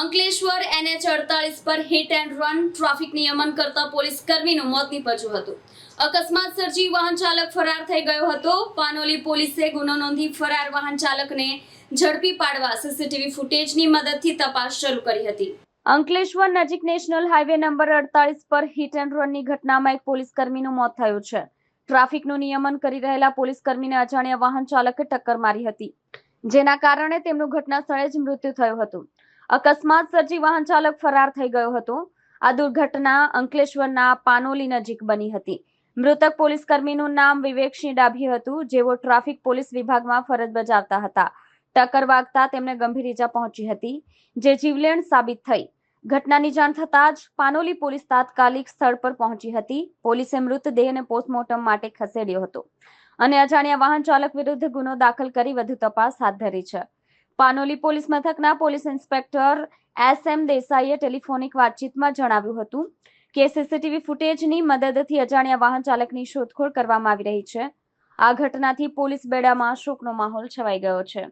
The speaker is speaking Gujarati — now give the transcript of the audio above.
અંકલેશ્વર NH48 પર હિટ એન્ડ રન ટ્રાફિક નિયમન કરતા પોલીસ કર્મીનું મોત નીપજ્યું હતું. અકસ્માત સર્જી વાહન ચાલક ફરાર થઈ ગયો હતો. પાનોલી પોલીસે ગુનો નોંધી ફરાર વાહન ચાલકને ઝડપી પાડવા સીસીટીવી ફૂટેજની મદદથી તપાસ શરૂ કરી હતી. અંકલેશ્વર નજીક નેશનલ હાઈવે નંબર 48 પર હિટ એન્ડ રનની ઘટનામાં એક પોલીસ કર્મીનું મોત થયું છે. ટ્રાફિકનું નિયમન કરી રહેલા પોલીસ કર્મીને અજાણ્યા વાહન ચાલકે ટક્કર મારી હતી, જેના કારણે તેમનું ઘટના સ્થળે જ મૃત્યુ થયું હતું. અકસ્માત સર્જી વાહન ચાલક ફરાર થઈ ગયો હતો. આ દુર્ઘટના અંકલેશ્વરના પાનોલી નજીક બની હતી. મૃતક પોલીસ કર્મીનું નામ વિવેકસિંહ ડાભી હતું, જેઓ ટ્રાફિક પોલીસ વિભાગમાં ફરજ બજાવતા હતા. ટક્કર વાગતા તેમને ગંભીર ઈજા પહોંચી હતી, જે જીવલેણ સાબિત થઈ. ઘટનાની જાણ થતાં જ પાનોલી પોલીસ તાત્કાલિક સ્થળ પર પહોંચી હતી. પોલીસે મૃતદેહને પોસ્ટમોર્ટમ માટે ખસેડ્યો હતો અને અજાણ્યા વાહન ચાલક વિરુદ્ધ ગુનો દાખલ કરી વધુ તપાસ હાથ ધરી છે. પાનોલી પોલીસ મથકના પોલીસ ઇન્સ્પેક્ટર SM દેસાઈએ ટેલિફોનિક વાતચીતમાં જણાવ્યું હતું કે સીસીટીવી ફૂટેજની મદદથી અજાણ્યા વાહન ચાલકની શોધખોળ કરવામાં આવી રહી છે. આ ઘટનાથી પોલીસ બેડામાં શોકનો માહોલ છવાઈ ગયો છે.